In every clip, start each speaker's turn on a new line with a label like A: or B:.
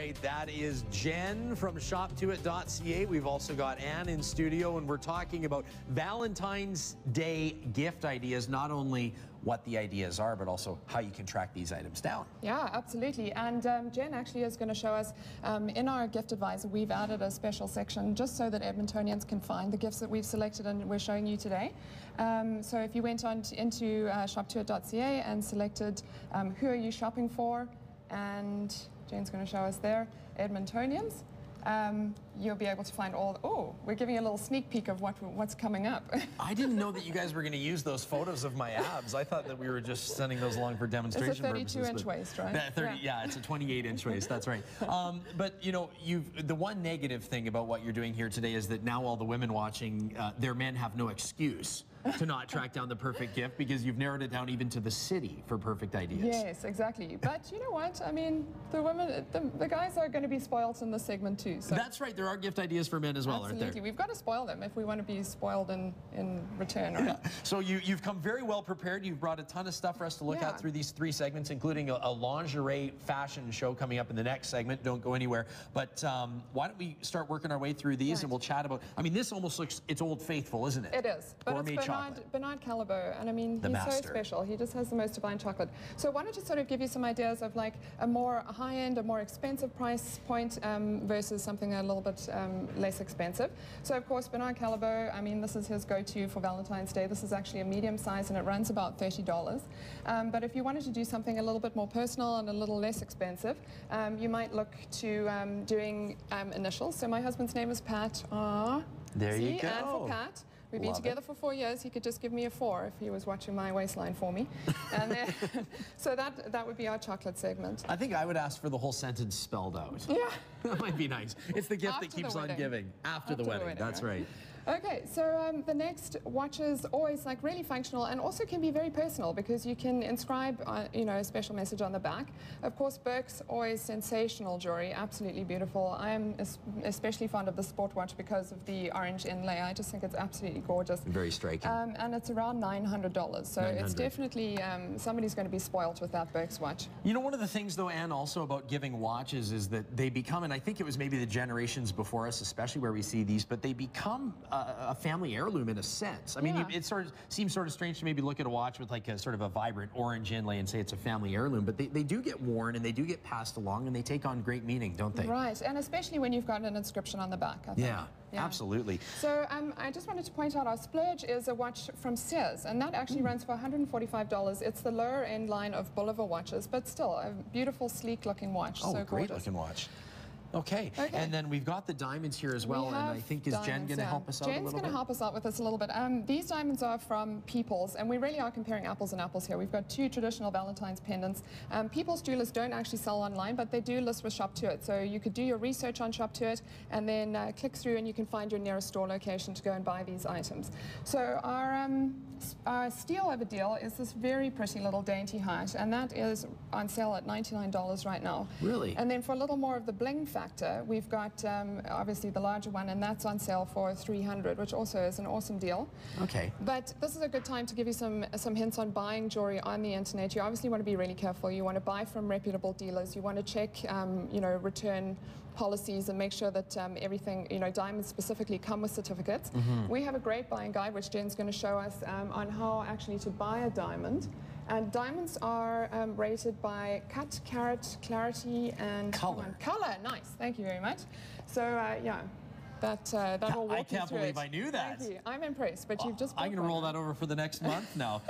A: right, that is Jen from Shoptoit.ca. We've also got Anne in studio, and we're talking about Valentine's Day gift ideas, not only what the ideas are, but also how you can track these items down.
B: Yeah, absolutely. And Jen actually is going to show us, in our gift advisor, we've added a special section just so that Edmontonians can find the gifts that we've selected and we're showing you today. So if you went on into Shoptoit.ca and selected who are you shopping for, and Jen's going to show us there, Edmontonians, you'll be able to find all. Oh, we're giving you a little sneak peek of what's coming up.
A: I didn't know that you guys were going to use those photos of my abs. I thought that we were just sending those along for demonstration purposes.
B: It's a 32-inch waist, right?
A: Yeah, it's a 28-inch waist. That's right. But you know, the one negative thing about what you're doing here today is that now all the women watching, their men have no excuse to not track down the perfect gift, because you've narrowed it down even to the city for perfect ideas.
B: Yes, exactly. But you know what? I mean, the women, the guys are going to be spoiled in this segment too. So.
A: That's right. There are gift ideas for men as well,
B: absolutely.
A: aren't there?
B: We've got to spoil them if we want to be spoiled in return. Right?
A: Yeah. So you've come very well prepared. You've brought a ton of stuff for us to look at through these 3 segments, including a lingerie fashion show coming up in the next segment. Don't go anywhere. But why don't we start working our way through these, and we'll chat about. I mean, this almost looks, it's Old Faithful, isn't it?
B: It is. But
A: gourmet
B: it's
A: chocolate.
B: Bernard Callebaut, and I mean, he's so special. He just has the most divine chocolate. So why don't you sort of give you some ideas of like a more high-end, a more expensive price point versus something a little bit less expensive. So of course, Bernard Callebaut, I mean, this is his go-to for Valentine's Day. This is actually a medium size, and it runs about $30. But if you wanted to do something a little bit more personal and a little less expensive, you might look to doing initials. So my husband's name is Pat.
A: There you go.
B: And for Pat. We've been together for 4 years. He could just give me a 4 if he was watching my waistline for me. And then, so that would be our chocolate segment.
A: I think I would ask for the whole sentence spelled out.
B: Yeah.
A: That might be nice. It's the gift that keeps on giving. After the wedding. That's right.
B: Okay, so the next watch is always like really functional, and also can be very personal because you can inscribe, you know, a special message on the back. Of course, Burke's always sensational jewelry, absolutely beautiful. I am especially fond of the sport watch because of the orange inlay. I just think it's absolutely gorgeous. Very striking. And it's around $900, so it's definitely somebody's going to be spoiled with that Burke's watch.
A: You know, one of the things though, Anne, also about giving watches is that they become, and I think it was maybe the generations before us, especially where we see these, but they become a family heirloom in a sense. I mean, it sort of seems sort of strange to maybe look at a watch with like a sort of a vibrant orange inlay and say it's a family heirloom, but they do get worn and they do get passed along, and they take on great meaning, don't they? Right,
B: and especially when you've got an inscription on the back, I think.
A: Yeah, absolutely.
B: So I just wanted to point out our Splurge is a watch from Sears, and that actually runs for $145. It's the lower end line of Bolivar watches, but still a beautiful, sleek looking watch.
A: Oh,
B: so
A: great looking watch. Okay, and then we've got the diamonds here as well, and I think, is Jen going to help us out a little bit?
B: Jen's going to help us out with this a little bit. These diamonds are from People's, and we really are comparing apples and apples here. We've got 2 traditional Valentine's pendants. People's jewelers don't actually sell online, but they do list with Shoptoit, so you could do your research on Shoptoit and then click through and you can find your nearest store location to go and buy these items. So our steal of a deal is this very pretty little dainty heart, and that is on sale at $99 right now.
A: Really?
B: And then for a little more of the bling factor, we've got obviously the larger one, and that's on sale for $300, which also is an awesome deal.
A: Okay.
B: But this is a good time to give you some hints on buying jewelry on the internet. You obviously want to be really careful. You want to buy from reputable dealers. You want to check, you know, return policies and make sure that everything, you know, diamonds specifically come with certificates. We have a great buying guide, which Jen's going to show us on how actually to buy a diamond. And diamonds are rated by cut, carat, clarity, and
A: color.
B: Color, nice. Thank you very much. So yeah. That will walk
A: I can't believe I knew that.
B: Thank you. I'm impressed, but you've just...
A: I'm going to roll that over for the next month now.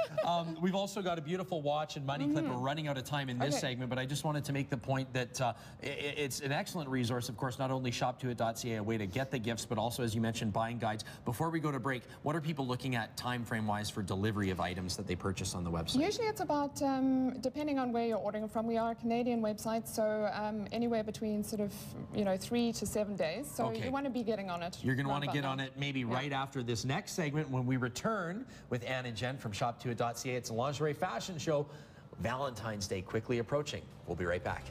A: We've also got a beautiful watch and money clip. We're running out of time in this segment, but I just wanted to make the point that it's an excellent resource. Of course, not only Shoptoit.ca, a way to get the gifts, but also, as you mentioned, buying guides. Before we go to break, what are people looking at time frame-wise for delivery of items that they purchase on the website?
B: Usually it's about, depending on where you're ordering from, we are a Canadian website, so anywhere between sort of, you know, 3 to 7 days. So you want to be getting on it.
A: You're going to want to get on it maybe right after this next segment when we return with Anne and Jen from Shoptoit.ca. It's a lingerie fashion show. Valentine's Day quickly approaching. We'll be right back.